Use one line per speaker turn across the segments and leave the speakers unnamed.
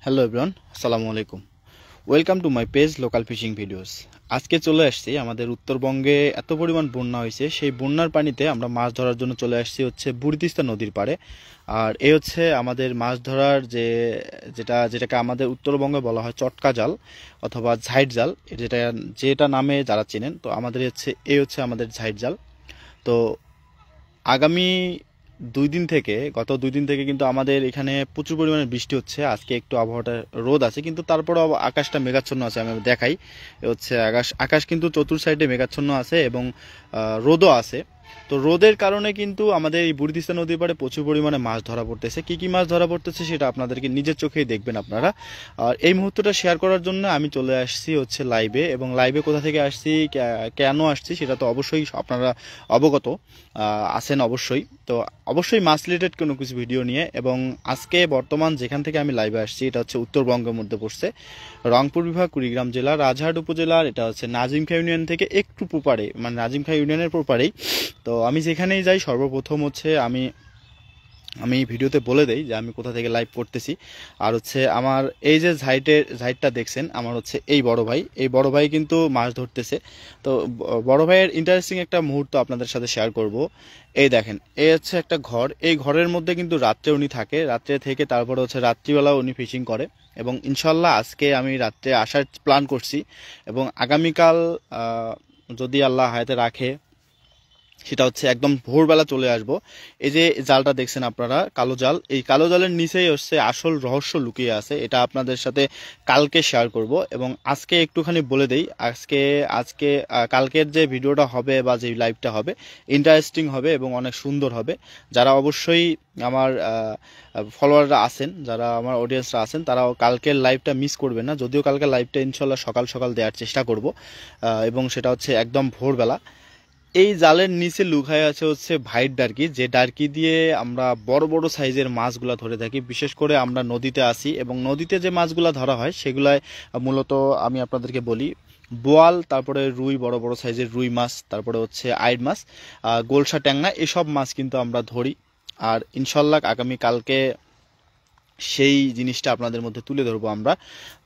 Hello everyone, আসসালামু আলাইকুম। Welcome to my page local fishing videos. আজকে চলে আসছি আমাদের উত্তরবঙ্গে এত পরিমাণ বন্যা হয়েছে, সেই বন্যার পানিতে আমরা মাছ ধরার জন্য চলে আসছি হচ্ছে বুড়ি তিস্তা নদীর পাড়ে। আর এই হচ্ছে আমাদের মাছ ধরার যেটাকে আমাদের উত্তরবঙ্গে বলা হয় চটকা জাল অথবা ঝাইট জাল, যেটা যেটা নামে যারা চেনেন। তো আমাদের হচ্ছে আমাদের ঝাইট জাল। তো আগামী গত 2 দিন থেকে কিন্তু আমাদের এখানে প্রচুর পরিমাণে বৃষ্টি হচ্ছে। আজকে একটু আবহাওয়াটা রোদ আছে, কিন্তু তারপরও আকাশটা মেঘাচ্ছন্ন আছে। আমি দেখাই, এ হচ্ছে আকাশ আকাশ কিন্তু চতুর সাইডে মেঘাচ্ছন্ন আছে এবং রোদও আছে। তো রোদের কারণে কিন্তু আমাদের এই বুড়ি তিস্তা নদীর পাড়ে প্রচুর পরিমাণে মাছ ধরা পড়তেছে। কি কি মাছ ধরা পড়তেছে সেটা আপনাদেরকে নিজের চোখেই দেখবেন আপনারা। আর এই মুহূর্তটা শেয়ার করার জন্য আমি চলে আসছি হচ্ছে লাইভে, এবং লাইভে কোথা থেকে আসছি, কেন আসছি সেটা তো অবশ্যই আপনারা অবগত আছেন অবশ্যই। তো অবশ্যই মাছ রিলেটেড কোনো কিছু ভিডিও নিয়ে। এবং আজকে বর্তমান যেখান থেকে আমি লাইভে আসছি এটা হচ্ছে উত্তরবঙ্গের মধ্যে পড়ছে, রংপুর বিভাগ, কুড়িগ্রাম জেলা, রাজহাট উপজেলার। এটা হচ্ছে নাজিমখা ইউনিয়ন থেকে একটু প্রপারে, মানে নাজিমখা ইউনিয়নের প্রপারেই। তো আমি যেখানেই যাই সর্বপ্রথম হচ্ছে আমি ভিডিওতে বলে দেই যে আমি কোথা থেকে লাইভ করতেছি। আর হচ্ছে আমার এই যে ঝাইটটা দেখছেন, আমার হচ্ছে এই বড় ভাই কিন্তু মাছ ধরতেছে। তো বড় ভাইয়ের ইন্টারেস্টিং একটা মুহূর্ত আপনাদের সাথে শেয়ার করব। এই দেখেন, এই হচ্ছে একটা ঘর। এই ঘরের মধ্যে কিন্তু রাত্রে উনি থাকে, রাত্রে থেকে তারপরে হচ্ছে রাত্রিবেলা উনি ফিশিং করে। এবং ইনশাল্লাহ আজকে আমি রাত্রে আসার প্ল্যান করছি, এবং আগামীকাল যদি আল্লাহ হায়াতে রাখে সেটা হচ্ছে একদম ভোরবেলা চলে আসব। এই যে জালটা দেখছেন আপনারা, কালো জাল, এই কালো জালের নিচেই হচ্ছে আসল রহস্য লুকিয়ে আছে। এটা আপনাদের সাথে কালকে শেয়ার করব। এবং আজকে একটুখানি বলে দেই, আজকে আজকে কালকের যে ভিডিওটা হবে বা যে লাইভটা হবে ইন্টারেস্টিং হবে এবং অনেক সুন্দর হবে। যারা অবশ্যই আমার ফলোয়াররা আছেন, যারা আমার অডিয়েন্সরা আছেন, তারা কালকের লাইভটা মিস করবেন না। যদিও কালকের লাইভটা ইনশাল্লাহ সকাল সকাল দেওয়ার চেষ্টা করব, এবং সেটা হচ্ছে একদম ভোরবেলা। এই জালের নিচে লুকায় আছে হচ্ছে ভাইট ডার্কি, যে ডার্কি দিয়ে আমরা বড় বড় সাইজের মাছগুলা ধরে থাকি। বিশেষ করে আমরা নদীতে আসি, এবং নদীতে যে মাছগুলা ধরা হয় সেগুলায় মূলত আমি আপনাদেরকে বলি, বোয়াল, তারপরে রুই, বড় বড় সাইজের রুই মাছ, তারপরে হচ্ছে আইড মাছ, গোলসা, ট্যাংরা, এসব মাছ কিন্তু আমরা ধরি। আর ইনশাল্লাহ আগামী কালকে সেই জিনিসটা আপনাদের মধ্যে তুলে ধরবো আমরা।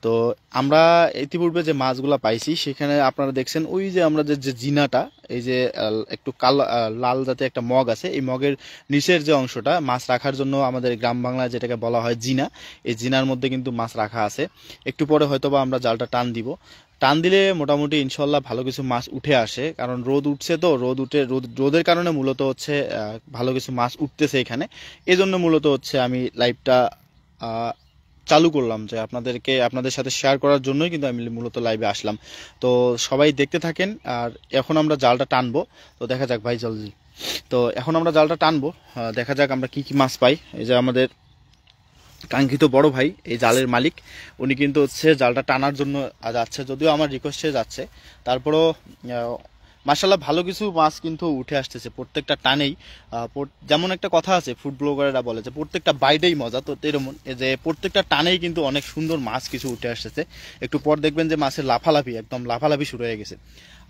তো আমরা ইতিপূর্বে যে মাছগুলা পাইছি সেখানে আপনারা দেখছেন ওই যে আমরা যে জিনাটা, এই যে একটু কালো লাল জাতীয় একটা মগ আছে, এই মগের নিচের যে অংশটা মাছ রাখার জন্য আমাদের গ্রাম বাংলায় যেটাকে বলা হয় জিনা, এই জিনার মধ্যে কিন্তু মাছ রাখা আছে। একটু পরে হয়তোবা আমরা জালটা টান দিব। টান দিলে মোটামুটি ইনশাল্লাহ ভালো কিছু মাছ উঠে আসে, কারণ রোদ উঠছে। তো রোদের কারণে মূলত হচ্ছে ভালো কিছু মাছ উঠতেছে এখানে। এই জন্য মূলত হচ্ছে আমি লাইভটা চালু করলাম, যে আপনাদের সাথে শেয়ার করার জন্যই কিন্তু আমি মূলত লাইভে আসলাম। তো সবাই দেখতে থাকেন। আর এখন আমরা জালটা টানবো, তো দেখা যাক ভাই জলদি। তো এখন আমরা জালটা টানবো, দেখা যাক আমরা কি কি মাছ পাই। এই যে আমাদের কাঙ্ক্ষিত বড় ভাই, এই জালের মালিক, উনি কিন্তু হচ্ছে জালটা টানার জন্য যাচ্ছে, যদিও আমার রিকোয়েস্টে যাচ্ছে। তারপরও মাশাল্লাহ ভালো কিছু মাছ কিন্তু উঠে আসতেছে প্রত্যেকটা টানেই। যেমন একটা কথা আছে, ফুড ব্লগাররা বলে যে প্রত্যেকটা বাইটেই মজা। তো এরকম যে প্রত্যেকটা টানেই কিন্তু অনেক সুন্দর মাছ কিছু উঠে আসতেছে। একটু পর দেখবেন যে মাছের লাফালাফি শুরু হয়ে গেছে।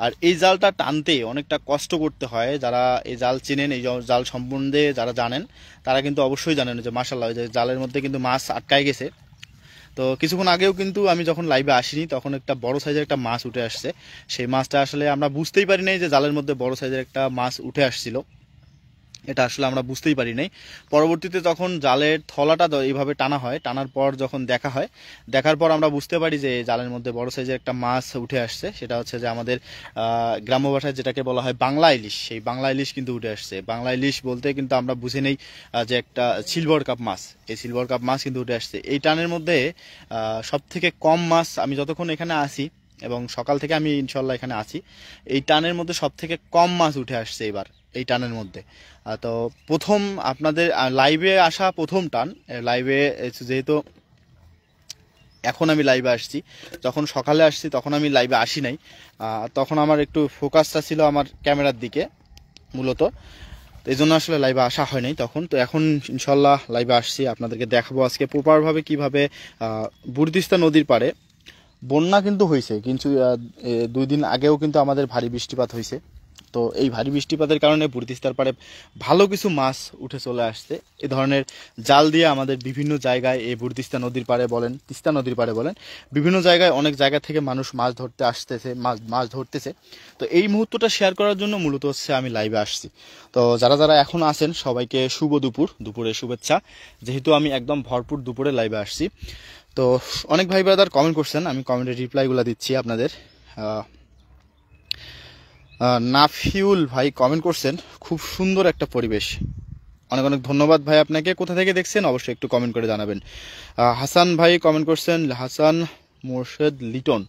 আর এই জালটা টানতে অনেকটা কষ্ট করতে হয়। যারা এই জাল চিনেন, এই জাল সম্বন্ধে যারা জানেন, তারা কিন্তু অবশ্যই জানেন যে মাশাল্লাহ যে জালের মধ্যে কিন্তু মাছ আটকায় গেছে। তো কিছুক্ষণ আগেও কিন্তু আমি যখন লাইভে আসিনি তখন একটা বড় সাইজের একটা মাছ উঠে আসছে। সেই মাছটা আসলে আমরা বুঝতেই পারি নাই যে জালের মধ্যে বড় সাইজের একটা মাছ উঠে আসছিল, এটা আসলে আমরা বুঝতেই পারি নাই। পরবর্তীতে যখন জালের থলাটা এইভাবে টানা হয়, টানার পর যখন দেখার পর আমরা বুঝতে পারি যে জালের মধ্যে বড় সাইজের একটা মাছ উঠে আসছে। সেটা হচ্ছে যে আমাদের গ্রাম্য ভাষায় যেটাকে বলা হয় বাংলা ইলিশ, সেই বাংলা ইলিশ কিন্তু উঠে আসছে। বাংলা ইলিশ বলতে কিন্তু আমরা বুঝে নেই যে একটা সিলভার কাপ মাছ, এই সিলভার কাপ মাছ কিন্তু উঠে আসছে। এই টানের মধ্যে সব থেকে কম মাছ, আমি যতক্ষণ এখানে আসি এবং সকাল থেকে আমি ইনশাল্লাহ এখানে আছি, এই টানের মধ্যে সব থেকে কম মাছ উঠে আসছে এবার এই টানের মধ্যে। তো প্রথম আপনাদের লাইভে আসা প্রথম টান লাইভে, যেহেতু এখন আমি লাইভে আসছি, যখন সকালে আসছি তখন আমি লাইভে আসি নাই। তখন আমার একটু ফোকাসটা ছিল আমার ক্যামেরার দিকে মূলত, তো এই জন্য আসলে লাইভে আসা হয় নাই তখন। তো এখন ইনশাল্লাহ লাইভে আসছি, আপনাদেরকে দেখাবো আজকে প্রপারভাবে কীভাবে বুড়ি তিস্তা নদীর পাড়ে বন্যা কিন্তু হয়েছে। কিন্তু 2 দিন আগেও কিন্তু আমাদের ভারী বৃষ্টিপাত হয়েছে। তো এই ভারী বৃষ্টিপাতের কারণে বুড়িতিস্তার পাড়ে ভালো কিছু মাছ উঠে চলে আসছে। এ ধরনের জাল দিয়ে আমাদের বিভিন্ন জায়গায় এই বুড়িতিস্তা নদীর পাড়ে বলেন, তিস্তা নদীর পাড়ে বলেন, বিভিন্ন জায়গায় অনেক জায়গা থেকে মানুষ মাছ ধরতে আসতেছে, মাছ ধরতেছে। তো এই মুহূর্তটা শেয়ার করার জন্য মূলত হচ্ছে আমি লাইভে আসছি। তো যারা যারা এখন আছেন সবাইকে শুভ দুপুরের শুভেচ্ছা, যেহেতু আমি একদম ভরপুর দুপুরে লাইভে আসছি। তো অনেক ভাই ব্রাদার কমেন্ট করছেন, আমি কমেন্টের রিপ্লাইগুলো দিচ্ছি আপনাদের। নাফিউল ভাই কমেন্ট করছেন, খুব সুন্দর একটা পরিবেশ। অনেক অনেক ধন্যবাদ ভাই আপনাকে। কোথা থেকে দেখছেন অবশ্যই একটু কমেন্ট করে জানাবেন। হাসান ভাই কমেন্ট করছেন, হাসান মোর্শেদ লিটন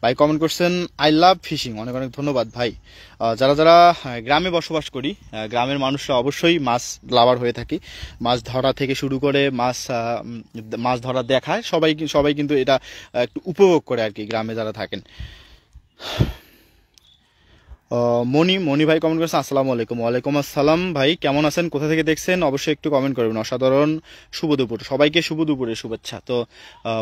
ভাই কমেন্ট করছেন, আই লাভ ফিশিং। অনেক অনেক ধন্যবাদ ভাই। যারা যারা গ্রামে বসবাস করি, গ্রামের মানুষরা অবশ্যই মাছ লাভার হয়ে থাকি। মাছ ধরা থেকে শুরু করে মাছ ধরা দেখায় সবাই কিন্তু এটা একটু উপভোগ করে আর কি, গ্রামে যারা থাকেন। মনি ভাই কমেন্ট করেছেন, আসসালামু আলাইকুম। ওয়ালাইকুম আসসালাম ভাই, কেমন আছেন, কোথা থেকে দেখছেন অবশ্যই একটু কমেন্ট করবেন। অসাধারণ শুভ দুপুর, সবাইকে শুভ দুপুরের শুভেচ্ছা। তো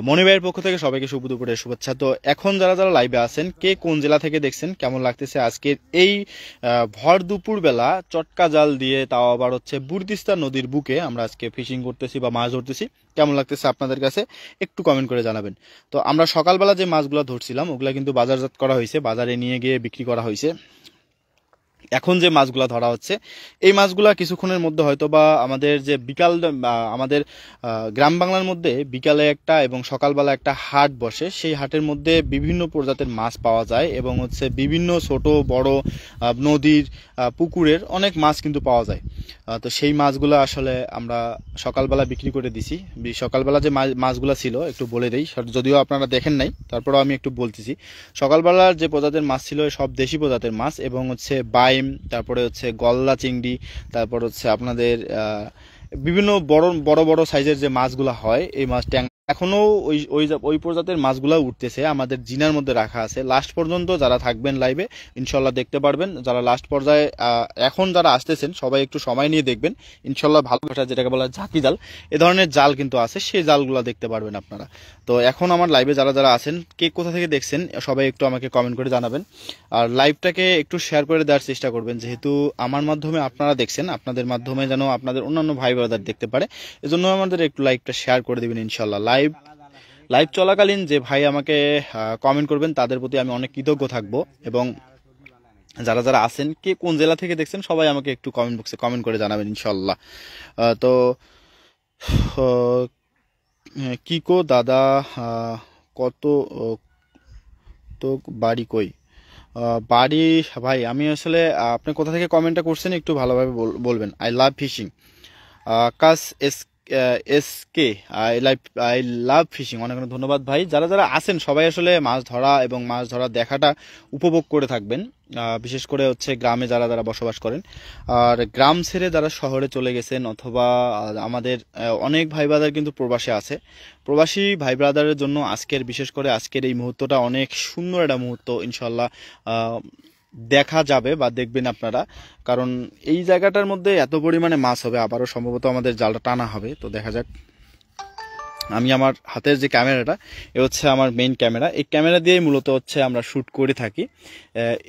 মনি ভাইয়ের পক্ষ থেকে সবাইকে শুভ দুপুরের শুভেচ্ছা। তো এখন যারা যারা লাইভে আছেন, কে কোন জেলা থেকে দেখছেন, কেমন লাগতেছে আজকের এই ভর দুপুর বেলা চটকা জাল দিয়ে, তাও আবার হচ্ছে বুড়িতিস্তা নদীর বুকে আমরা আজকে ফিশিং করতেছি বা মাছ ধরতেছি, কেমন লাগতেছে আপনাদের কাছে একটু কমেন্ট করে জানাবেন। তো আমরা সকালবেলা যে মাছগুলো ধরছিলাম ওগুলা কিন্তু বাজারজাত করা হয়েছে, বাজারে নিয়ে গিয়ে বিক্রি করা হয়েছে। এখন যে মাছগুলা ধরা হচ্ছে এই মাছগুলা কিছুক্ষণের মধ্যে হয়তো বা আমাদের যে আমাদের গ্রাম বাংলার মধ্যে বিকালে একটা এবং সকালবেলা একটা হাট বসে, সেই হাটের মধ্যে বিভিন্ন প্রজাতির মাছ পাওয়া যায় এবং হচ্ছে বিভিন্ন ছোট বড় নদীর পুকুরের অনেক মাছ কিন্তু পাওয়া যায়। তো সেই মাছগুলো আসলে আমরা সকালবেলা বিক্রি করে দিছি। সকালবেলা যে মাছগুলো ছিল একটু বলে দেই, যদিও আপনারা দেখেন নাই, তারপরেও আমি একটু বলতেছি। সকালবেলার যে প্রজাতির মাছ ছিল সব দেশি প্রজাতির মাছ এবং হচ্ছে বাইম, তারপরে হচ্ছে গলদা চিংড়ি, তারপর হচ্ছে আপনাদের বিভিন্ন বড় বড় বড় সাইজের যে মাছগুলো হয়, এই মাছ এখনো ওই প্রজাতির মাছগুলো উঠতেছে, আমাদের জিনার মধ্যে রাখা আছে। লাস্ট পর্যন্ত যারা থাকবেন লাইভে ইনশাল্লাহ দেখতে পারবেন। যারা লাস্ট পর্যায়ে এখন যারা আসতেছেন সবাই একটু সময় নিয়ে দেখবেন, ইনশাল্লাহ ভালো ভাষা যেটাকে বলা ঝাঁকি জাল, এ ধরনের জাল কিন্তু আছে, সেই জালগুলো দেখতে পারবেন আপনারা। তো এখন আমার লাইভে যারা যারা আছেন, কে কোথা থেকে দেখছেন সবাই একটু আমাকে কমেন্ট করে জানাবেন। আর লাইভটাকে একটু শেয়ার করে দেওয়ার চেষ্টা করবেন, যেহেতু আমার মাধ্যমে আপনারা দেখছেন, আপনাদের মাধ্যমে যেন আপনাদের অন্যান্য ভাই ব্রাদার দেখতে পারে, এজন্য আমাদের একটু লাইভটা শেয়ার করে দেবেন ইনশাল্লাহ। লাইভ চলাকালীন যে ভাই আমাকে কমেন্ট করবেন তাদের প্রতি আমি অনেক কৃতজ্ঞ থাকবো। এবং যারা যারা আছেন, কে কোন জেলা থেকে দেখছেন সবাই আমাকে একটু কমেন্ট বক্সে কমেন্ট করে জানাবেন ইনশাল্লাহ। তো কি কো দাদা, কত তো বাড়ি কই? বাড়ি ভাই, আমি আসলে আপনি কোথা থেকে কমেন্টটা করছেন একটু ভালোভাবে বলবেন। আই লাভ ফিশিং, কাজ S K, I love fishing. অনেক অনেক ধন্যবাদ ভাই। যারা যারা আছেন সবাই আসলে মাছ ধরা এবং মাছ ধরা দেখাটা উপভোগ করে থাকবেন, বিশেষ করে হচ্ছে গ্রামে যারা যারা বসবাস করেন। আর গ্রাম ছেড়ে যারা শহরে চলে গেছেন, অথবা আমাদের অনেক ভাই ব্রাদার কিন্তু প্রবাসে আছে, প্রবাসী ভাই ব্রাদারের জন্য বিশেষ করে আজকের এই মুহূর্তটা অনেক সুন্দর একটা মুহূর্ত ইনশাল্লাহ দেখা যাবে বা দেখবেন আপনারা। কারণ এই জায়গাটার মধ্যে এত পরিমাণে মাছ হবে, আবারও সম্ভবত আমাদের জালটা টানা হবে। তো দেখা যাক। আমি আমার হাতের যে ক্যামেরাটা, এ হচ্ছে আমার মেইন ক্যামেরা, এই ক্যামেরা দিয়েই মূলত হচ্ছে আমরা শ্যুট করে থাকি।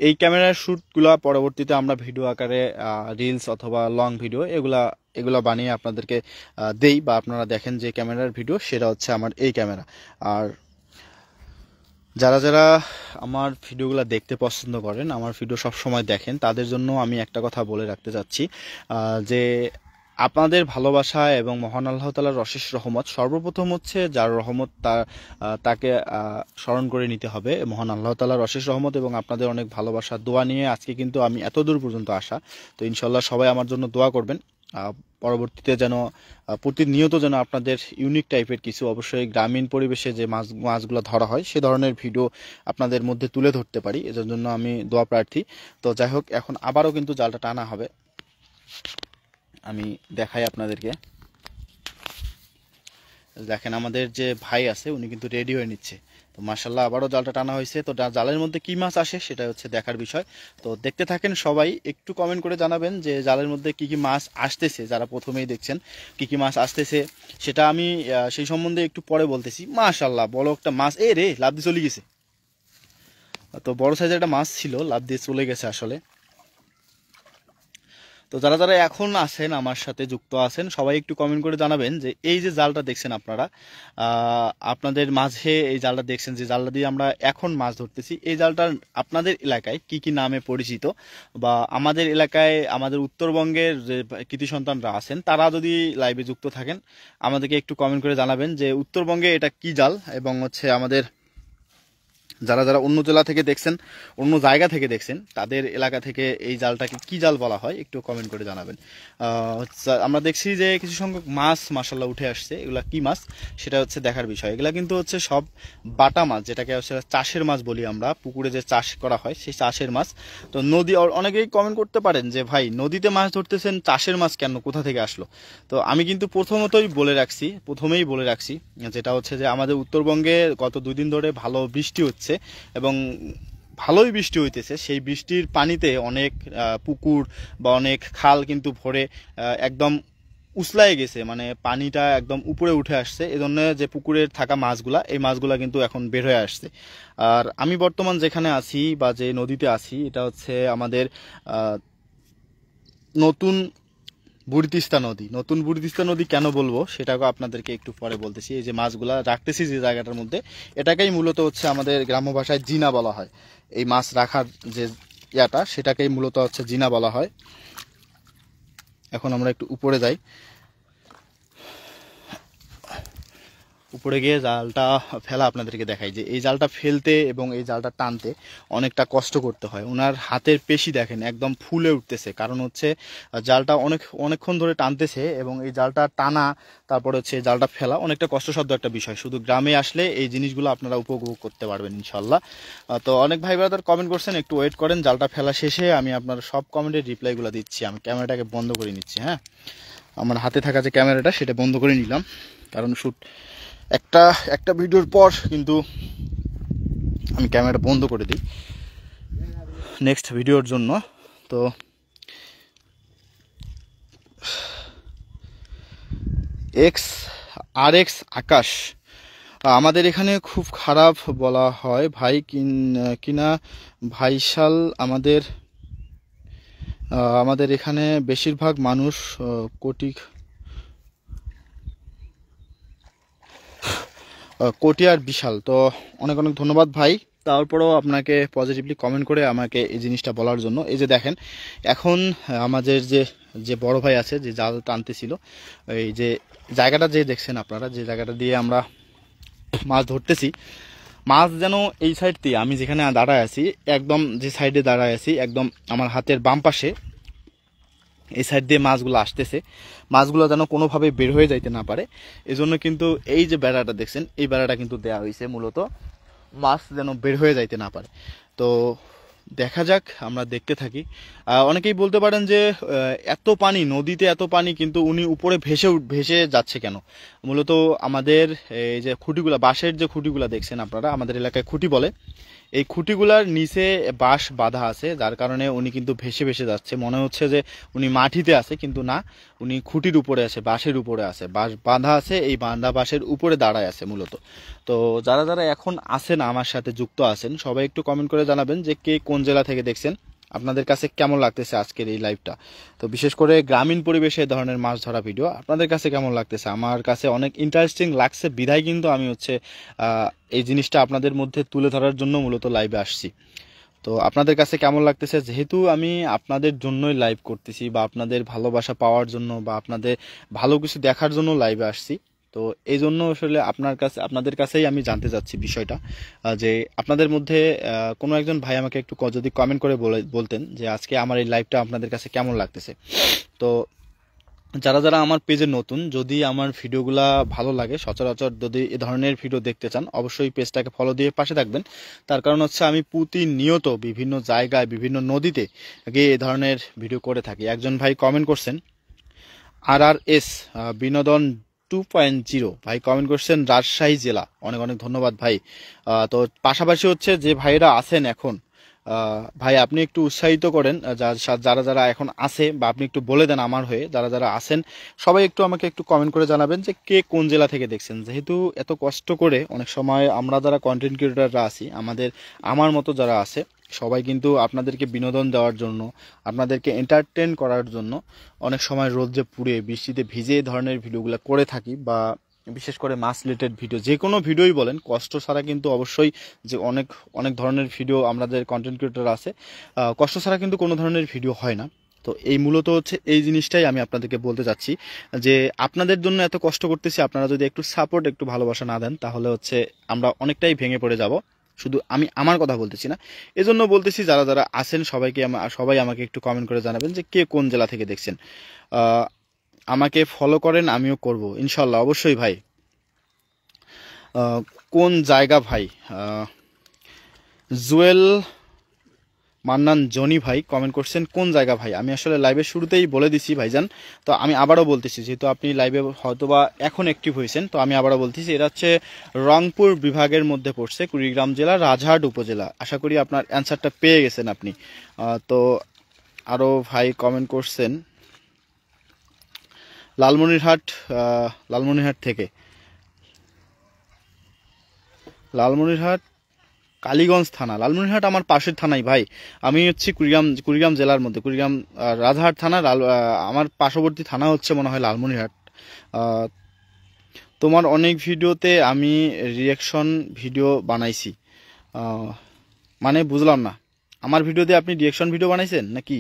এই ক্যামেরার শ্যুটগুলো পরবর্তীতে আমরা ভিডিও আকারে রিলস অথবা লং ভিডিও এগুলা বানিয়ে আপনাদেরকে দেই, বা আপনারা দেখেন যে ক্যামেরার ভিডিও, সেটা হচ্ছে আমার এই ক্যামেরা। আর যারা যারা আমার ভিডিওগুলো দেখতে পছন্দ করেন, আমার ভিডিও সব সময় দেখেন, তাদের জন্য আমি একটা কথা বলে রাখতে চাচ্ছি, যে আপনাদের ভালোবাসা এবং মহান আল্লাহ তাআলার অশেষ রহমত, সর্বপ্রথম হচ্ছে যার রহমত তাকে স্মরণ করে নিতে হবে, মহান আল্লাহ তাআলার অশেষ রহমত এবং আপনাদের অনেক ভালোবাসা দোয়া নিয়ে আজকে কিন্তু আমি এত দূর পর্যন্ত আসা। তো ইনশাল্লাহ সবাই আমার জন্য দোয়া করবেন, পরবর্তীতে যেন প্রতিনিয়ত যেন আপনাদের ইউনিক টাইপের কিছু, অবশ্যই গ্রামীণ পরিবেশে যে মাছগুলো ধরা হয় সে ধরনের ভিডিও আপনাদের মধ্যে তুলে ধরতে পারি, এর জন্য আমি দোয়া প্রার্থী। তো যাই হোক, এখন আবারও কিন্তু জালটা টানা হবে, আমি দেখাই আপনাদেরকে। দেখেন আমাদের যে ভাই আছে উনি কিন্তু রেডি হয়ে নিচ্ছে। তো মাশাল্লাহ আবারও জালটা টানা হয়েছে। তো জালের মধ্যে কি মাছ আসে সেটা হচ্ছে দেখার বিষয়। তো দেখতে থাকেন সবাই, একটু কমেন্ট করে জানাবেন যে জালের মধ্যে কি কি মাছ আসতেছে, যারা প্রথমেই দেখছেন কি কি মাছ আসতেছে সেটা আমি সেই সম্বন্ধে একটু পরে বলতেছি। মাশাল্লাহ বড় একটা মাছ, রে লাফ দিয়ে চলে গেছে। তো বড় সাইজের একটা মাছ ছিল, লাফ দিয়ে চলে গেছে আসলে। তো যারা যারা এখন আছেন আমার সাথে যুক্ত আছেন সবাই একটু কমেন্ট করে জানাবেন যে এই যে জালটা দেখছেন আপনারা, আপনাদের মাঝে এই জালটা দেখছেন, যে জালটা দিয়ে আমরা এখন মাছ ধরতেছি, এই জালটা আপনাদের এলাকায় কি কি নামে পরিচিত, বা আমাদের এলাকায় আমাদের উত্তরবঙ্গের যে কৃতি সন্তানরা আছেন তারা যদি লাইভে যুক্ত থাকেন আমাদেরকে একটু কমেন্ট করে জানাবেন যে উত্তরবঙ্গে এটা কি জাল, এবং হচ্ছে আমাদের যারা যারা অন্য জেলা থেকে দেখছেন, অন্য জায়গা থেকে দেখছেন, তাদের এলাকা থেকে এই জালটাকে কি জাল বলা হয় একটু কমেন্ট করে জানাবেন। আমরা দেখছি যে কিছু সংখ্যক মাছ মাশাল্লাহ উঠে আসছে, এগুলা কি মাছ সেটা হচ্ছে দেখার বিষয়। এগুলা কিন্তু হচ্ছে সব বাটা মাছ, যেটাকে হচ্ছে চাষের মাছ বলি আমরা, পুকুরে যে চাষ করা হয় সেই চাষের মাছ। তো নদী, অনেকেই কমেন্ট করতে পারেন যে ভাই নদীতে মাছ ধরতেছেন, চাষের মাছ কেন, কোথা থেকে আসলো? তো আমি কিন্তু প্রথমেই বলে রাখছি যেটা হচ্ছে যে আমাদের উত্তরবঙ্গে গত 2 দিন ধরে ভালো বৃষ্টি হচ্ছে এবং ভালোই বৃষ্টি হইতেছে। সেই বৃষ্টির পানিতে অনেক পুকুর বা অনেক খাল কিন্তু ভরে একদম উছলায় গেছে, মানে পানিটা একদম উপরে উঠে আসছে। এজন্য যে পুকুরের থাকা মাছগুলা, এই মাছগুলা কিন্তু এখন বের হয়ে আসছে। আর আমি বর্তমান যেখানে আছি বা যে নদীতে আছি, এটা হচ্ছে আমাদের নতুন বুড়িতিস্তা নদী কেন বলবো সেটাকে আপনাদেরকে একটু পরে বলতেছি। এই যে মাছগুলা রাখতেছি যে জায়গাটার মধ্যে, এটাকেই মূলত হচ্ছে আমাদের গ্রাম্য ভাষায় জিনা বলা হয়। এই মাছ রাখার যে ইয়াটা, সেটাকেই মূলত হচ্ছে জিনা বলা হয়। এখন আমরা একটু উপরে যাই, উপরে গিয়ে জালটা ফেলা আপনাদেরকে দেখাই। যে এই জালটা ফেলতে এবং এই জালটা টানতে অনেকটা কষ্ট করতে হয়। ওনার হাতের পেশি দেখেন একদম ফুলে উঠতেছে, কারণ হচ্ছে জালটা অনেকক্ষণ ধরে টানতেছে এবং এই জালটা টানা, তারপরে হচ্ছে জালটা ফেলা অনেকটা কষ্টসাধ্য একটা বিষয়। শুধু গ্রামে আসলে এই জিনিসগুলো আপনারা উপভোগ করতে পারবেন ইনশাল্লাহ। তো অনেক ভাই ব্রাদার কমেন্ট করছেন, একটু ওয়েট করেন, জালটা ফেলা শেষে আমি আপনার সব কমেন্টের রিপ্লাইগুলো দিচ্ছি। আমি ক্যামেরাটাকে বন্ধ করে নিচ্ছি, হ্যাঁ, আমার হাতে থাকা যে ক্যামেরাটা সেটা বন্ধ করে নিলাম, কারণ একটা ভিডিওর পর কিন্তু আমি ক্যামেরাটা বন্ধ করে দিই নেক্সট ভিডিওর জন্য। তো RX আকাশ, আমাদের এখানে খুব খারাপ বলা হয় ভাই, কিনা ভাইশাল, আমাদের এখানে বেশিরভাগ মানুষ কোটিয়ার বিশাল। তো অনেক অনেক ধন্যবাদ ভাই, তারপরেও আপনাকে পজিটিভলি কমেন্ট করে আমাকে এই জিনিসটা বলার জন্য। এই যে দেখেন এখন আমাদের যে বড় ভাই আছে, যে জাল টানতেছিল, এই যে জায়গাটা যে দেখছেন আপনারা, যে জায়গাটা দিয়ে আমরা মাছ ধরতেছি, মাছ যেন এই সাইড দিয়ে, আমি যেখানে দাঁড়ায় আছি একদম যে সাইডে দাঁড়ায় আছি একদম আমার হাতের বাম পাশে, এই সাইড দিয়ে মাছগুলো আসতেছে, মাছগুলো যেন কোনোভাবে বের হয়ে যাইতে না পারে, এজন্য কিন্তু এই যে বেড়াটা দেখছেন, এই বেড়াটা কিন্তু দেওয়া হয়েছে মূলত মাছ যেন বের হয়ে যাইতে না পারে। তো দেখা যাক, আমরা দেখতে থাকি। অনেকেই বলতে পারেন যে এত পানি নদীতে, এত পানি, কিন্তু উনি উপরে ভেসে যাচ্ছে কেন? মূলত আমাদের এই যে খুঁটিগুলা, বাঁশের যে খুঁটিগুলা দেখছেন আপনারা, আমাদের এলাকায় খুঁটি বলে, এই খুঁটিগুলার নিচে বাঁশ বাঁধা আছে, যার কারণে উনি কিন্তু ভেসে ভেসে যাচ্ছে। মনে হচ্ছে যে উনি মাটিতে আছে, কিন্তু না, উনি খুঁটির উপরে আছে, বাঁশের উপরে আছে, বাঁশ বাঁধা আছে, এই বাঁধা বাঁশের উপরে দাঁড়ায় আছে মূলত। তো যারা যারা এখন আছেন আমার সাথে যুক্ত আছেন সবাই একটু কমেন্ট করে জানাবেন যে কে কোন জেলা থেকে দেখছেন, আপনাদের কাছে কেমন লাগতেছে আজকের এই লাইভটা। তো বিশেষ করে গ্রামীণ পরিবেশে এই ধরনের মাছ ধরা ভিডিও আপনাদের কাছে কেমন লাগতেছে? আমার কাছে অনেক ইন্টারেস্টিং লাগছে, বিধায় কিন্তু আমি হচ্ছে এই জিনিসটা আপনাদের মধ্যে তুলে ধরার জন্য মূলত লাইভে আসছি। তো আপনাদের কাছে কেমন লাগতেছে? যেহেতু আমি আপনাদের জন্যই লাইভ করতেছি, বা আপনাদের ভালোবাসা পাওয়ার জন্য, বা আপনাদের ভালো কিছু দেখার জন্য লাইভে আসছি। তো এই জন্য আসলে আপনাদের কাছেই আমি জানতে চাচ্ছি বিষয়টা, যে আপনাদের মধ্যে কোনো একজন ভাই আমাকে একটু যদি কমেন্ট করে বলতেন যে আজকে আমার এই লাইভটা আপনাদের কাছে কেমন লাগতেছে। তো যারা যারা আমার পেজে নতুন, যদি আমার ভিডিওগুলা ভালো লাগে, সচরাচর যদি এ ধরনের ভিডিও দেখতে চান, অবশ্যই পেজটাকে ফলো দিয়ে পাশে থাকবেন। তার কারণ হচ্ছে আমি প্রতিনিয়ত বিভিন্ন জায়গায়, বিভিন্ন নদীতে গিয়ে এ ধরনের ভিডিও করে থাকি। একজন ভাই কমেন্ট করছেন, RRS বিনোদন 2.0 ভাই কমেন্ট করছেন রাজশাহী জেলা, অনেক অনেক ধন্যবাদ ভাই। তো পাশাপাশি হচ্ছে যে ভাইরা আছেন এখন, ভাই আপনি একটু উৎসাহিত করেন যারা যারা এখন আছে, বা আপনি একটু বলে দেন আমার হয়ে, যারা যারা আছেন সবাই একটু আমাকে একটু কমেন্ট করে জানাবেন যে কে কোন জেলা থেকে দেখছেন। যেহেতু এত কষ্ট করে অনেক সময় আমরা যারা কন্টেন্ট ক্রিয়েটররা আছি, আমার মতো যারা আছে সবাই কিন্তু আপনাদেরকে বিনোদন দেওয়ার জন্য, আপনাদেরকে এন্টারটেন করার জন্য অনেক সময় রোদে পুড়ে বৃষ্টিতে ভিজে এই ধরনের ভিডিওগুলো করে থাকি, বা বিশেষ করে মাছ রিলেটেড ভিডিও, যে কোনো ভিডিওই বলেন, কষ্ট ছাড়া কিন্তু অবশ্যই, যে অনেক অনেক ধরনের ভিডিও আমাদের কন্টেন্ট ক্রিয়েটর আছে, কষ্ট ছাড়া কিন্তু কোনো ধরনের ভিডিও হয় না। তো এই মূলত হচ্ছে এই জিনিসটাই আমি আপনাদেরকে বলতে চাচ্ছি, যে আপনাদের জন্য এত কষ্ট করতেছি, আপনারা যদি একটু সাপোর্ট, একটু ভালোবাসা না দেন, তাহলে হচ্ছে আমরা অনেকটাই ভেঙে পড়ে যাব। শুধু আমি আমার কথা বলতেছি না, এজন্য বলতেছি যারা যারা আছেন সবাই আমাকে একটু কমেন্ট করে জানাবেন যে কে কোন জেলা থেকে দেখছেন। আমাকে ফলো করেন, আমিও করব ইনশাল্লাহ, অবশ্যই ভাই। কোন জায়গা ভাই? জুয়েল মান্নান জনি ভাই কমেন্ট করছেন কোন জায়গা ভাই। আমি আসলে লাইভের শুরুতেই বলে দিছি ভাইজান, তো আমি আবারও বলতেছি, যেহেতু আপনি লাইভে হয়তোবা এখন অ্যাক্টিভ হয়েছেন, তো আমি আবারও বলতেছি, এটা হচ্ছে রংপুর বিভাগের মধ্যে পড়ছে, কুড়িগ্রাম জেলা, রাজহাট উপজেলা। আশা করি আপনার অ্যান্সারটা পেয়ে গেছেন আপনি। তো আরও ভাই কমেন্ট করছেন লালমনিরহাট থেকে, লালমনিরহাট কালীগঞ্জ থানা। লালমনিরহাট আমার পাশের থানাই ভাই। আমি হচ্ছে কুড়িগ্রাম জেলার মধ্যে, কুড়িগ্রাম রাজহাট থানা, আমার পার্শ্ববর্তী থানা হচ্ছে মনে হয় লালমনিরহাট। তোমার অনেক ভিডিওতে আমি রিয়াকশন ভিডিও বানাইছি, মানে বুঝলাম না, আমার ভিডিওতে আপনি রিয়াকশন ভিডিও বানাইছেন নাকি?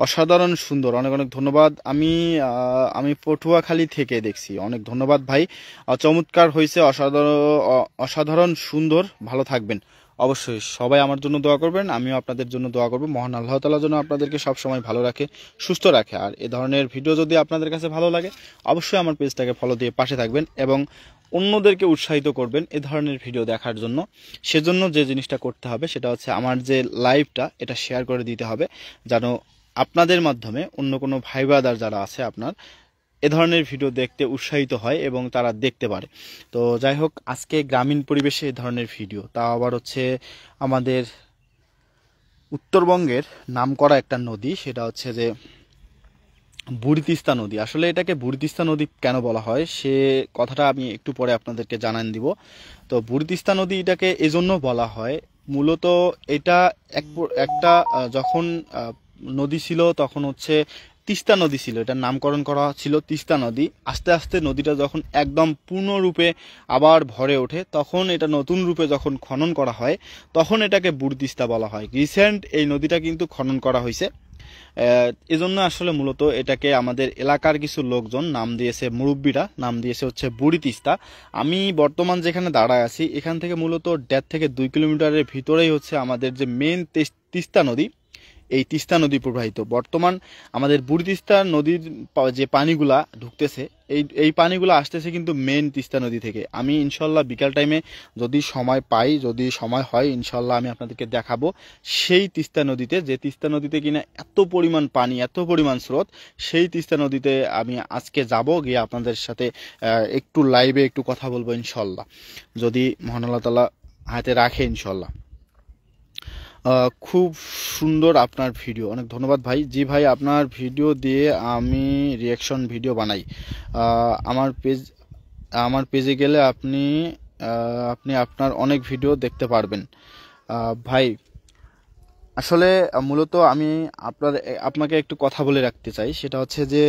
অসাধারণ সুন্দর, অনেক অনেক ধন্যবাদ। আমি পটুয়াখালী থেকে দেখছি, অনেক ধন্যবাদ ভাই। চমৎকার হয়েছে, অসাধারণ সুন্দর, ভালো থাকবেন। অবশ্যই সবাই আমার জন্য দোয়া করবেন, আমিও আপনাদের জন্য দোয়া করব। মহান আল্লাহ তাআলা যেন আপনাদেরকে সবসময় ভালো রাখে, সুস্থ রাখে। আর এ ধরনের ভিডিও যদি আপনাদের কাছে ভালো লাগে, অবশ্যই আমার পেজটাকে ফলো দিয়ে পাশে থাকবেন এবং অন্যদেরকে উৎসাহিত করবেন এ ধরনের ভিডিও দেখার জন্য। সেজন্য যে জিনিসটা করতে হবে সেটা হচ্ছে আমার যে লাইভটা, এটা শেয়ার করে দিতে হবে, যেন আপনাদের মাধ্যমে অন্য কোনো ভাই ব্রাদার যারা আছে আপনার, এ ধরনের ভিডিও দেখতে উৎসাহিত হয় এবং তারা দেখতে পারে। তো যাই হোক, আজকে গ্রামীণ পরিবেশে এ ধরনের ভিডিও, তা আবার হচ্ছে আমাদের উত্তরবঙ্গের নামকরা একটা নদী, সেটা হচ্ছে যে বুড়ি তিস্তা নদী। আসলে এটাকে বুড়ি তিস্তা নদী কেন বলা হয় সে কথাটা আমি একটু পরে আপনাদেরকে জানান দিব। তো বুড়ি তিস্তা নদী এটাকে এজন্য বলা হয়, মূলত এটা একটা যখন নদী ছিল তখন হচ্ছে তিস্তা নদী ছিল, এটার নামকরণ করা ছিল তিস্তা নদী। আস্তে আস্তে নদীটা যখন একদম পূর্ণরূপে আবার ভরে ওঠে, তখন এটা নতুন রূপে যখন খনন করা হয়, তখন এটাকে বুড়ি তিস্তা বলা হয়। রিসেন্ট এই নদীটা কিন্তু খনন করা হয়েছে, এজন্য আসলে মূলত এটাকে আমাদের এলাকার কিছু লোকজন নাম দিয়েছে, মুরব্বীরা নাম দিয়েছে হচ্ছে বুড়ি তিস্তা। আমি বর্তমান যেখানে দাঁড়ায় আছি, এখান থেকে মূলত 1.5 থেকে 2 কিলোমিটারের ভিতরেই হচ্ছে আমাদের যে মেন তিস্তা নদী, এই তিস্তা নদী প্রবাহিত। বর্তমান আমাদের বুড়ি তিস্তা নদীর যে পানিগুলা ঢুকতেছে, এই পানিগুলো আসতেছে কিন্তু মেন তিস্তা নদী থেকে। আমি ইনশাল্লাহ বিকাল টাইমে যদি সময় পাই, যদি সময় হয়, ইনশাল্লাহ আমি আপনাদেরকে দেখাবো সেই তিস্তা নদীতে, যে তিস্তা নদীতে কিনা এত পরিমাণ পানি, এত পরিমাণ স্রোত। সেই তিস্তা নদীতে আমি আজকে যাব, গিয়ে আপনাদের সাথে একটু লাইভে একটু কথা বলবো ইনশাল্লাহ, যদি মহান আল্লাহ তাআলা হাতে রাখে ইনশাল্লাহ। খুব সুন্দর আপনার ভিডিও, অনেক ধন্যবাদ ভাই। জি ভাই, আপনার ভিডিও দিয়ে আমি রিয়াকশন ভিডিও বানাই। আমার পেজে গেলে আপনি আপনার অনেক ভিডিও দেখতে পারবেন। ভাই আসলে মূলত আমি আপনাকে একটু কথা বলে রাখতে চাই, সেটা হচ্ছে যে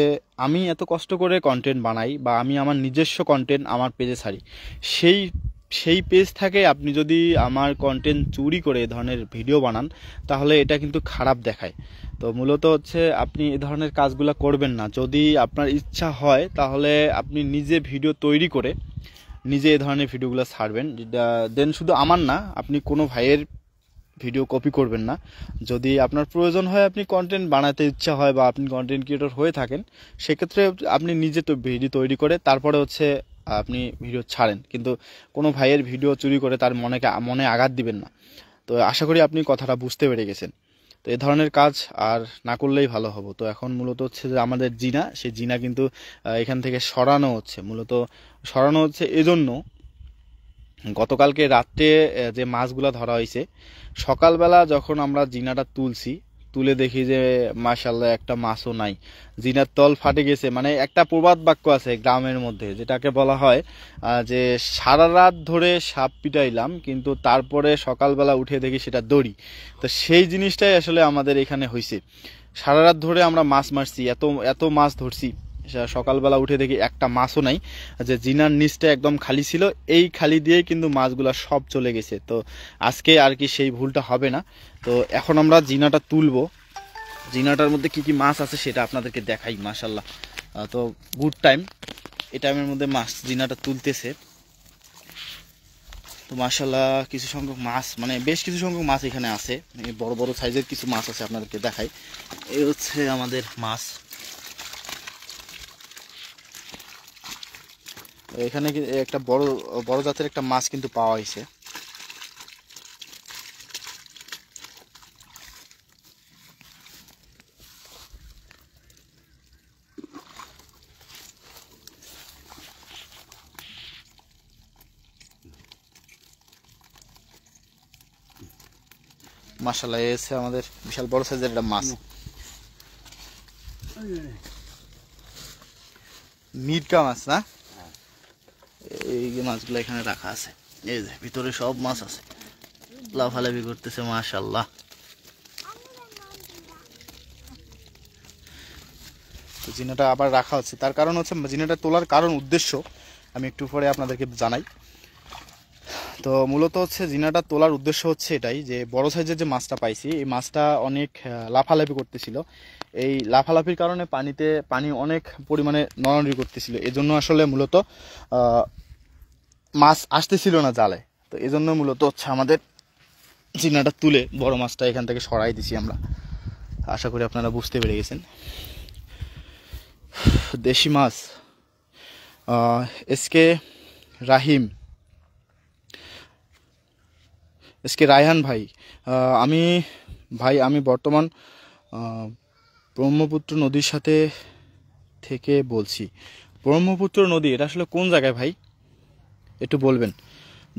আমি এত কষ্ট করে কন্টেন্ট বানাই, বা আমি আমার নিজস্ব কন্টেন্ট আমার পেজে ছাড়ি, সেই পেজ থেকে আপনি যদি আমার কন্টেন্ট চুরি করে এ ধরনের ভিডিও বানান, তাহলে এটা কিন্তু খারাপ দেখায়। তো মূলত হচ্ছে আপনি এ ধরনের কাজগুলো করবেন না। যদি আপনার ইচ্ছা হয়, তাহলে আপনি নিজে ভিডিও তৈরি করে নিজে এ ধরনের ভিডিওগুলো ছাড়বেন। দেন শুধু আমার না, আপনি কোনো ভাইয়ের ভিডিও কপি করবেন না। যদি আপনার প্রয়োজন হয়, আপনি কন্টেন্ট বানাতে ইচ্ছা হয়, বা আপনি কন্টেন্ট ক্রিয়েটর হয়ে থাকেন, সেক্ষেত্রে আপনি নিজে তো ভিডিও তৈরি করে তারপরে হচ্ছে আপনি ভিডিও ছাড়েন, কিন্তু কোনো ভাইয়ের ভিডিও চুরি করে তার মনে আঘাত দিবেন না। তো আশা করি আপনি কথাটা বুঝতে পেরে গেছেন। তো এ ধরনের কাজ আর না করলেই ভালো হবো। তো এখন মূলত হচ্ছে যে আমাদের জিনা, সেই জিনা কিন্তু এখান থেকে মূলত সরানো হচ্ছে এজন্য, গতকালকে রাত্রে যে মাছগুলা ধরা হয়েছে, সকালবেলা যখন আমরা জিনাটা তুলছি, তুলে দেখি যে মাশাআল্লাহ একটা মাছও নাই, জিনার তল ফাটে গেছে। মানে একটা প্রবাদ বাক্য আছে গ্রামের মধ্যে, যেটাকে বলা হয় যে সারা রাত ধরে সাপ পিটাইলাম কিন্তু তারপরে সকালবেলা উঠে দেখি সেটা দড়ি। তো সেই জিনিসটাই আসলে আমাদের এখানে হয়েছে। সারা রাত ধরে আমরা মাছ মারছি, এত এত মাছ ধরছি, সকালবেলা উঠে দেখি একটা মাছও নাই। যে জিনার নিচটা একদম খালি ছিল, এই খালি দিয়ে কিন্তু মাছগুলা সব চলে গেছে। তো আজকে আর কি সেই ভুলটা হবে না। তো এখন আমরা জিনাটা তুলবো, জিনাটার মধ্যে কি কি মাছ আছে সেটা আপনাদেরকে দেখাই। মাশাল্লাহ, তো গুড টাইম, এই টাইমের মধ্যে মাছ জিনাটা তুলতেছে। তো মাশাল্লাহ কিছু সংখ্যক মাছ, মানে বেশ কিছু সংখ্যক মাছ এখানে আছে, বড় বড় সাইজের কিছু মাছ আছে, আপনাদেরকে দেখাই। এই হচ্ছে আমাদের মাছ। এখানে একটা বড় বড় জাতের একটা মাছ কিন্তু পাওয়া হয়েছে। মাশাআল্লাহ, এই হচ্ছে আমাদের বিশাল বড় সাইজের একটা মাছ, মিরকা মাছ না? এই মাছগুলো এখানে রাখা আছে, এই যে ভিতরে সব মাছ আছে, লাফালাফি করতেছে। মাশাআল্লাহ, তো জিনাটা আবার রাখা হচ্ছে, তার কারণ হচ্ছে জিনাটা তোলার কারণ উদ্দেশ্য আমি একটু পরে আপনাদেরকে জানাই। তো মূলত হচ্ছে জিনাটা তোলার উদ্দেশ্য হচ্ছে এটাই, যে বড় সাইজের যে মাছটা পাইছি, এই মাছটা অনেক লাফালাফি করতেছিল। এই লাফালাফির কারণে পানি অনেক পরিমাণে নড়ানড়ি করতেছিল, এজন্য আসলে মূলত মাছ আসতেছিল না জালে। তো এজন্য মূলত হচ্ছে আমাদের জিনাটা তুলে বড় মাছটা এখান থেকে সরাই দিছি আমরা। আশা করি আপনারা বুঝতে পেরে গেছেন। দেশি মাছ, এসকে রাহিম, এসকে রায়হান ভাই, আমি বর্তমান ব্রহ্মপুত্র নদীর সাথে থেকে বলছি। ব্রহ্মপুত্র নদী এটা আসলে কোন জায়গায় ভাই, একটু বলবেন?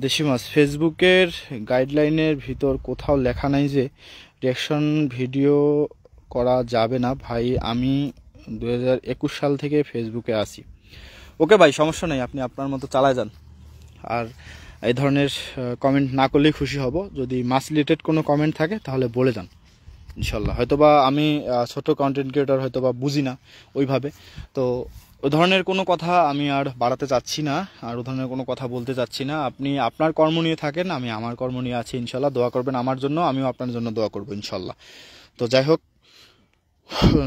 দেশি মাছ, ফেসবুকের গাইডলাইনের ভিতর কোথাও লেখা নাই যে রিঅ্যাকশন ভিডিও করা যাবে না ভাই। আমি 2021 সাল থেকে ফেসবুকে আছি। ওকে ভাই, সমস্যা নেই, আপনি আপনার মতো চালায় যান। আর এই ধরনের কমেন্ট না করলেই খুশি হব। যদি মাছ রিলেটেড কোনো কমেন্ট থাকে তাহলে বলে যান ইনশাল্লাহ। হয়তোবা আমি ছোট কন্টেন্ট ক্রিয়েটর, হয়তোবা বুঝি না ওইভাবে, তো ওই ধরনের কোনো কথা আমি আর বাড়াতে চাচ্ছি না, আর ওই ধরনের কোনো কথা বলতে চাচ্ছি না। আপনি আপনার কর্ম নিয়ে থাকেন, আমি আমার কর্ম নিয়ে আছি। ইনশাল্লাহ দোয়া করবেন আমার জন্য, আমিও আপনার জন্য দোয়া করবো ইনশাল্লাহ। তো যাই হোক,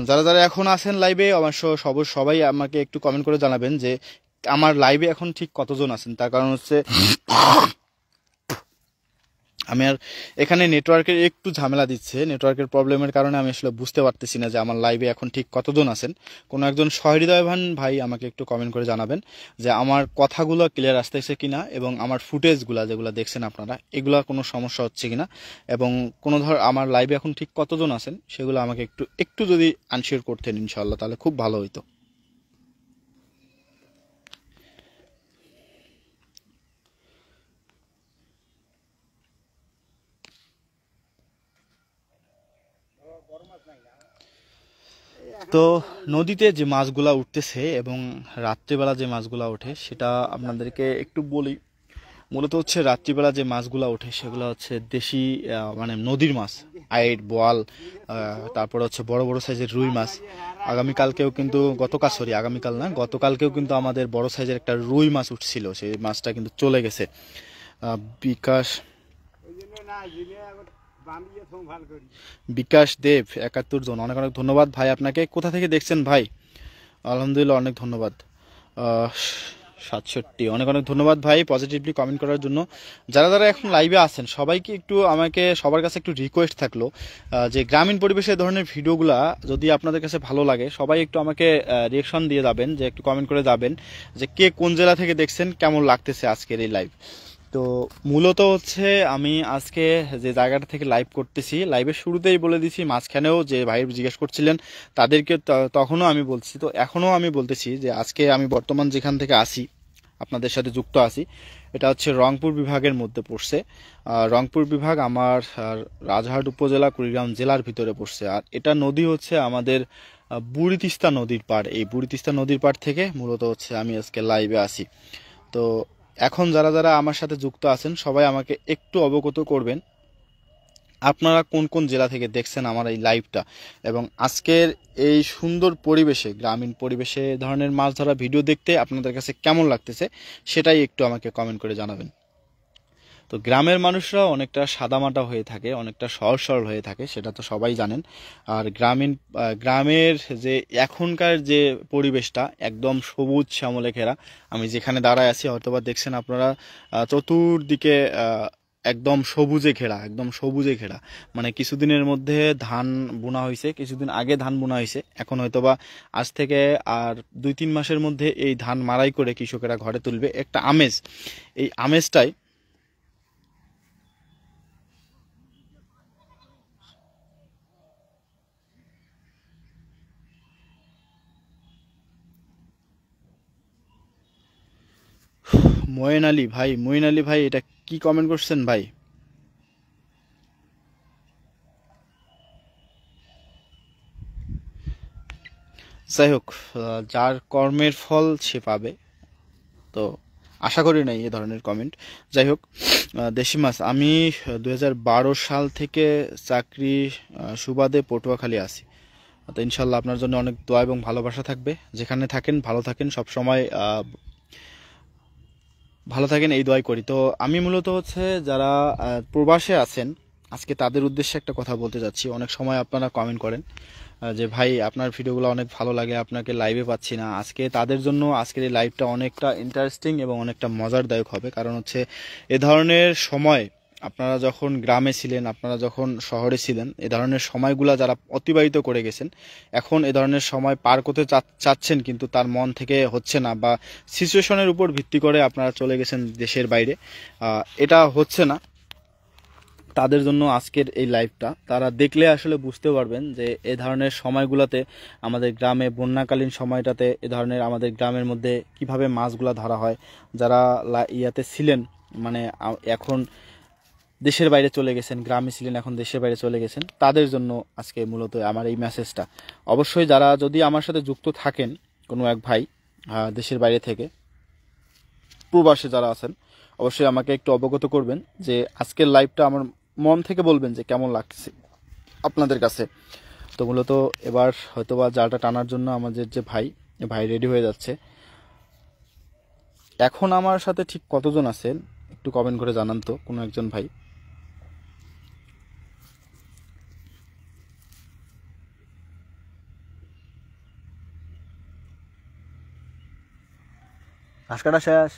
যারা যারা এখন আছেন লাইভে, অবশ্য সবাই আমাকে একটু কমেন্ট করে জানাবেন যে আমার লাইভে এখন ঠিক কতজন আছেন। তার কারণ হচ্ছে আমি আর এখানে নেটওয়ার্কের একটু ঝামেলা দিচ্ছে, নেটওয়ার্কের প্রবলেমের কারণে আমি আসলে বুঝতে পারতেছি না যে আমার লাইভে এখন ঠিক কতজন আছেন। কোনো একজন সহৃদয়বান ভাই আমাকে একটু কমেন্ট করে জানাবেন যে আমার কথাগুলো ক্লিয়ার আসতেছে কিনা, এবং আমার ফুটেজগুলো যেগুলো দেখছেন আপনারা, এগুলা কোনো সমস্যা হচ্ছে কিনা, এবং কোনো আমার লাইভে এখন ঠিক কতজন আছেন সেগুলো আমাকে একটু যদি আনশিওর করতেন ইনশাআল্লাহ, তাহলে খুব ভালো হইতো। তো নদীতে যে মাছগুলা উঠতেছে এবং রাত্রিবেলা যে মাছগুলা ওঠে সেটা আপনাদেরকে একটু বলি। মূলত হচ্ছে রাত্রিবেলা যে মাছগুলা ওঠে সেগুলো হচ্ছে দেশি মানে নদীর মাছ, আইড়, বোয়াল, তারপরে হচ্ছে বড় বড় সাইজের রুই মাছ। আগামীকালকেও কিন্তু গতকালকেও কিন্তু আমাদের বড় সাইজের একটা রুই মাছ উঠছিল, সেই মাছটা কিন্তু চলে গেছে। বিকাশ বিকাশ দেব 71 জন, অনেক অনেক ধন্যবাদ ভাই আপনাকে। কোথা থেকে দেখছেন ভাই? আলহামদুলিল্লাহ, অনেক ধন্যবাদ। 67, অনেক অনেক ধন্যবাদ ভাই পজিটিভলি কমেন্ট করার জন্য। যারা যারা এখন লাইভে আছেন সবাইকে একটু, আমাকে সবার কাছে একটু রিকোয়েস্ট থাকলো যে গ্রামীণ পরিবেশে ধরনের ভিডিওগুলা যদি আপনাদের কাছে ভালো লাগে, সবাই একটু আমাকে রিয়েকশন দিয়ে যাবেন, যে একটু কমেন্ট করে যাবেন যে কে কোন জেলা থেকে দেখছেন, কেমন লাগতেছে আজকের এই লাইভ। তো মূলত হচ্ছে আমি আজকে যে জায়গাটা থেকে লাইভ করতেছি, লাইভের শুরুতেই বলে দিছি, মাঝখানেও যে ভাই জিজ্ঞেস করছিলেন তাদেরকে তখনও আমি বলছি, তো এখনও আমি বলতেছি যে আজকে আমি বর্তমান যেখান থেকে আসি আপনাদের সাথে যুক্ত আছি। এটা হচ্ছে রংপুর বিভাগের মধ্যে পড়ছে। রংপুর বিভাগ আমার রাজারহাট উপজেলা কুড়িগ্রাম জেলার ভিতরে পড়ছে। আর এটা নদী হচ্ছে আমাদের বুড়ি তিস্তা নদীর পাড়। এই বুড়ি তিস্তা নদীর পাড় থেকে মূলত হচ্ছে আমি আজকে লাইভে আসি। তো এখন যারা যারা আমার সাথে যুক্ত আছেন সবাই আমাকে একটু অবগত করবেন আপনারা কোন কোন জেলা থেকে দেখছেন আমার এই লাইভটা, এবং আজকের এই সুন্দর পরিবেশে, গ্রামীণ পরিবেশে এ ধরনের মাছ ধরা ভিডিও দেখতে আপনাদের কাছে কেমন লাগতেছে সেটাই একটু আমাকে কমেন্ট করে জানাবেন। তো গ্রামের মানুষরা অনেকটা সাদামাটা হয়ে থাকে, অনেকটা সহজ সরল হয়ে থাকে, সেটা তো সবাই জানেন। আর গ্রামের যে এখনকার যে পরিবেশটা একদম সবুজ শ্যামলে ঘেরা। আমি যেখানে দাঁড়ায় আছি হয়তোবা দেখছেন আপনারা, চতুর্দিকে একদম সবুজে ঘেরা, একদম সবুজে ঘেরা। মানে কিছুদিনের মধ্যে ধান বোনা হয়েছে, কিছুদিন আগে ধান বোনা হয়েছে, এখন হয়তোবা আজ থেকে আর 2-3 মাসের মধ্যে এই ধান মাড়াই করে কৃষকেরা ঘরে তুলবে। একটা আমেজ, এই আমেজটাই মঈন আলী ভাই, এটা কি কমেন্ট করছেন ভাই? যাই হোক, যার কর্মের ফল সে পাবে। তো আশা করি নাই এ ধরনের কমেন্ট। যাই হোক, দেশি মাছ, আমি 2012 সাল থেকে চাকরি সুবাদে পটুয়াখালী আছি। তো ইনশাল্লাহ আপনার জন্য অনেক দোয়া এবং ভালোবাসা থাকবে। যেখানে থাকেন ভালো থাকেন, সবসময় ভালো থাকেন এই দোয়াই করি। তো আমি মূলত হচ্ছে যারা প্রবাসে আছেন, আজকে তাদের উদ্দেশ্যে একটা কথা বলতে যাচ্ছি। অনেক সময় আপনারা কমেন্ট করেন যে ভাই আপনার ভিডিওগুলো অনেক ভালো লাগে, আপনাকে লাইভে পাচ্ছি না। আজকে তাদের জন্য আজকের এই লাইভটা অনেকটা ইন্টারেস্টিং এবং অনেকটা মজারদায়ক হবে। কারণ হচ্ছে এ ধরনের সময় আপনারা যখন গ্রামে ছিলেন, আপনারা যখন শহরে ছিলেন, এ ধরনের সময়গুলা যারা অতিবাহিত করে গেছেন, এখন এ ধরনের সময় পার করতে চাচ্ছেন কিন্তু তার মন থেকে হচ্ছে না, বা সিচুয়েশনের উপর ভিত্তি করে আপনারা চলে গেছেন দেশের বাইরে, এটা হচ্ছে না। তাদের জন্য আজকের এই লাইভটা তারা দেখলে আসলে বুঝতে পারবেন যে এ ধরনের সময়গুলোতে আমাদের গ্রামে বন্যাকালীন সময়টাতে এ ধরনের আমাদের গ্রামের মধ্যে কিভাবে মাছগুলা ধরা হয়। যারা ইয়াতে ছিলেন, মানে এখন দেশের বাইরে চলে গেছেন, গ্রামে ছিলেন এখন দেশের বাইরে চলে গেছেন, তাদের জন্য আজকে মূলত আমার এই মেসেজটা। অবশ্যই যারা যদি আমার সাথে যুক্ত থাকেন, কোনো এক ভাই দেশের বাইরে থেকে, প্রবাসে যারা আছেন, অবশ্যই আমাকে একটু অবগত করবেন যে আজকের লাইভটা আমার মন থেকে বলবেন যে কেমন লাগছে আপনাদের কাছে। তো মূলত এবার হয়তোবা জালটা টানার জন্য আমাদের যে ভাই রেডি হয়ে যাচ্ছে। এখন আমার সাথে ঠিক কতজন আছেন একটু কমেন্ট করে জানান তো কোনো একজন ভাই। ঘাস কাটা শেষ?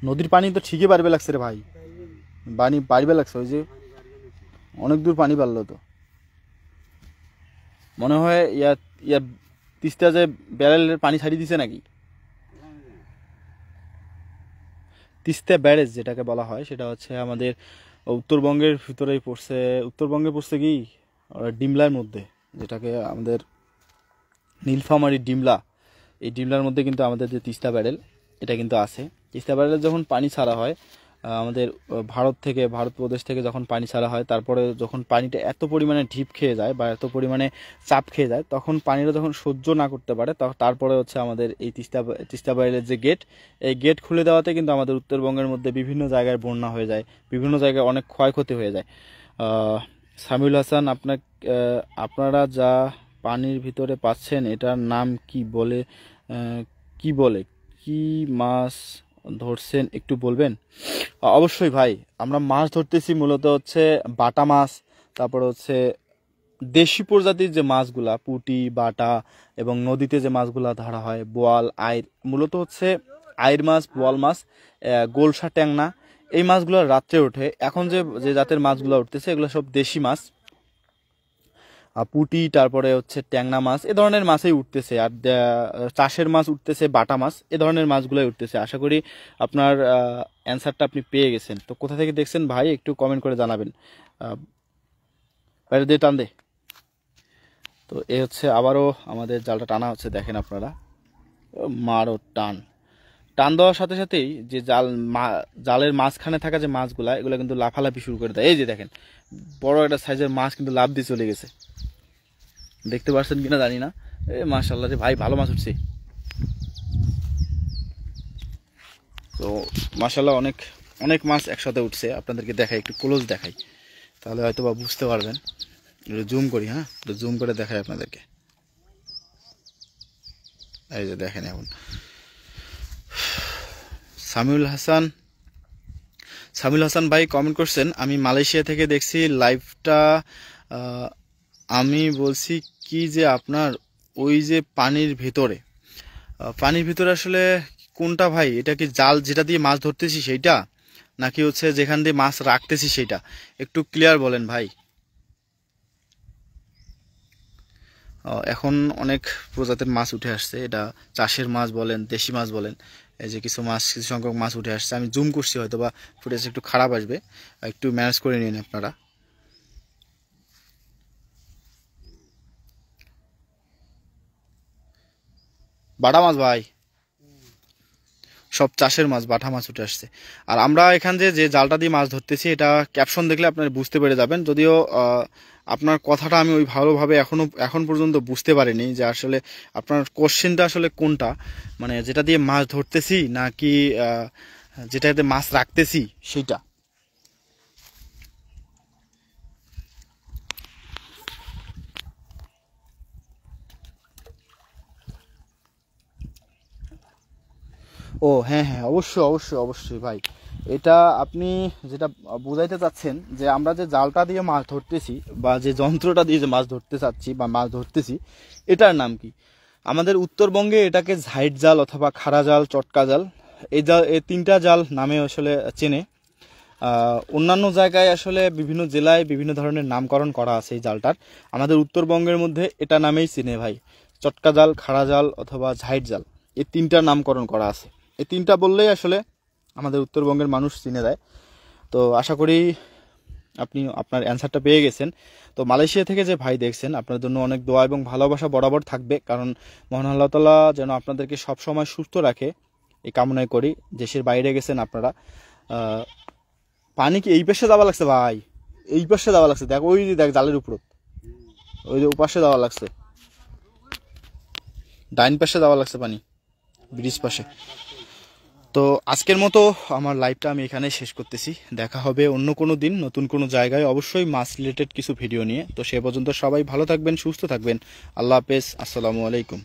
নদীর পানি তো ঠিকই বাড়বে লাগছে রে ভাই, পানি বাড়বে লাগছে। ওই যে অনেক দূর পানি বাড়লো, তো মনে হয় ইয়া ইয়া তিস্তা যে ব্যারেলের পানি ছাড়িয়ে দিছে নাকি। তিস্তা ব্যারেজ যেটাকে বলা হয় সেটা হচ্ছে আমাদের উত্তরবঙ্গের ভিতরেই পড়ছে। উত্তরবঙ্গে পড়ছে কি ডিমলার মধ্যে, যেটাকে আমাদের নীলফামারী ডিমলা, এই ডিমলার মধ্যে কিন্তু আমাদের যে তিস্তা ব্যারেল এটা কিন্তু আছে। তিস্তা ব্যারেলে যখন পানি ছাড়া হয় আমাদের ভারত প্রদেশ থেকে যখন পানি ছাড়া হয়, তারপরে যখন পানিটা এত পরিমাণে ঢিপ খেয়ে যায় বা এত পরিমাণে চাপ খেয়ে যায়, তখন পানিটা যখন সহ্য না করতে পারে, তারপরে হচ্ছে আমাদের এই তিস্তা ব্যারেলের যে গেট, এই গেট খুলে দেওয়াতে কিন্তু আমাদের উত্তরবঙ্গের মধ্যে বিভিন্ন জায়গায় বন্যা হয়ে যায়, বিভিন্ন জায়গায় অনেক ক্ষয়ক্ষতি হয়ে যায়। সামিউল হাসান, আপনারা যা পানির ভিতরে পাচ্ছেন এটার নাম কি বলে, কি বলে, কি মাছ ধরছেন একটু বলবেন? অবশ্যই ভাই, আমরা মাছ ধরতেছি মূলত হচ্ছে বাটা মাছ, তারপর হচ্ছে দেশি প্রজাতির যে মাছগুলা, পুঁটি, বাটা, এবং নদীতে যে মাছগুলা ধরা হয় বোয়াল, আইর, মূলত হচ্ছে আইর মাছ, বোয়াল মাছ, গোলসা, ট্যাংনা, এই মাছগুলো রাত্রে ওঠে। এখন যে যে জাতের মাছগুলো উঠতেছে এগুলো সব দেশি মাছ। পুঁটি, তারপরে হচ্ছে ট্যাংনা মাছ, এ ধরনের মাছই উঠতেছে। আর চাষের মাছ উঠতেছে, বাটা মাছ, এ ধরনের মাছগুলোই উঠতেছে। আশা করি আপনার অ্যান্সারটা আপনি পেয়ে গেছেন। তো কোথা থেকে দেখছেন ভাই একটু কমেন্ট করে জানাবেন। বাইরে দিয়ে টান দে। তো এ হচ্ছে আবারও আমাদের জালটা টানা হচ্ছে, দেখেন আপনারা, মারও টান টান দেওয়ার সাথে সাথেই যে জালের মাঝখানে থাকা যে মাছগুলা, এগুলো কিন্তু লাফালাফি শুরু করে দেয়। এই যে দেখেন, বড় একটা সাইজের মাছ কিন্তু লাফ দিয়ে চলে গেছে, দেখতে পাচ্ছেন কিনা জানি না। মাশাআল্লাহ রে ভাই, ভালো মাছ উঠছে। তো মাশাআল্লাহ অনেক অনেক মাছ একসাথে উঠছে। আপনাদেরকে দেখাই, একটু ক্লোজ দেখাই, তাহলে হয়তো বা বুঝতে পারবেন। একটু জুম করি, হ্যাঁ একটু জুম করে দেখাই আপনাদেরকে। এই যে দেখেন, এখন সামিউল হাসান ভাই কমেন্ট করছেন, আমি মালয়েশিয়া থেকে দেখছি লাইভটা। আমি বলছি কি যে আপনার ওই যে পানির ভিতরে আসলে কোনটা ভাই? এটা কি জাল যেটা দিয়ে মাছ ধরতেছি সেইটা, নাকি হচ্ছে যেখান দিয়ে মাছ রাখতেছি সেইটা? একটু ক্লিয়ার বলেন ভাই। এখন অনেক প্রজাতির মাছ উঠে আসছে, এটা চাষের মাছ বলেন, দেশি মাছ বলেন। এই যে কিছু সংখ্যক মাছ উঠে আসছে, আমি জুম করছি, হয়তো বা ফুটেজ একটু খারাপ আসবে, একটু ম্যানেজ করে নিন আপনারা। বাটা মাছ ভাই, সব চাষের মাছ, বাটা মাছ উঠে আসছে। আর আমরা এখান যে জালটা দিয়ে মাছ ধরতেছি, এটা ক্যাপশন দেখলে আপনারা বুঝতে পেরে যাবেন। যদিও আপনার কথাটা আমি ওই ভালোভাবে এখন পর্যন্ত বুঝতে পারিনি যে আসলে আপনার কোশ্চেনটা আসলে কোনটা, মানে যেটা দিয়ে মাছ ধরতেছি নাকি যেটাতে মাছ রাখতেছি সেইটা। ও হ্যাঁ হ্যাঁ, অবশ্যই অবশ্যই অবশ্যই ভাই, এটা আপনি যেটা বুঝাইতে চাচ্ছেন যে আমরা যে জালটা দিয়ে মাছ ধরতেছি বা যে যন্ত্রটা দিয়ে যে মাছ ধরতে চাচ্ছি বা মাছ ধরতেছি, এটার নাম কি? আমাদের উত্তরবঙ্গে এটাকে ঝাইট জাল অথবা খাড়া জাল, চটকা জাল, এই তিনটা জাল নামে আসলে চেনে। অন্যান্য জায়গায় আসলে বিভিন্ন জেলায় বিভিন্ন ধরনের নামকরণ করা আছে এই জালটার। আমাদের উত্তরবঙ্গের মধ্যে এটা নামেই চিনে ভাই, চটকা জাল, খাড়া জাল অথবা ঝাইট জাল, এই তিনটার নামকরণ করা আছে। এই তিনটা বললেই আসলে আমাদের উত্তরবঙ্গের মানুষ চিনে দেয়। তো আশা করি আপনি আপনার অ্যান্সারটা পেয়ে গেছেন। তো মালয়েশিয়া থেকে যে ভাই দেখছেন, আপনার জন্য অনেক দোয়া এবং ভালোবাসা বরাবর থাকবে, কারণ মহান আল্লাহ তাআলা যেন আপনাদেরকে সবসময় সুস্থ রাখে, এই কামনাই করি। দেশের বাইরে গেছেন আপনারা, পানি কি এই পাশে যাওয়া লাগছে ভাই? এই পাশে যাওয়া লাগছে, দেখ ওই যে দেখ জালের উপর, ওই যে ওপাশে যাওয়া লাগছে, ডাইন পাশে যাওয়া লাগছে পানি, ব্রিজ পাশে। তো আজকের মতো আমার লাইভটা আমি এখানে শেষ করতেছি। দেখা হবে অন্য কোনো দিন নতুন কোনো জায়গায়, অবশ্যই মাছ রিলেটেড কিছু ভিডিও নিয়ে। তো সে পর্যন্ত সবাই ভালো থাকবেন, সুস্থ থাকবেন। আল্লাহ হাফেজ, আসসালামু আলাইকুম।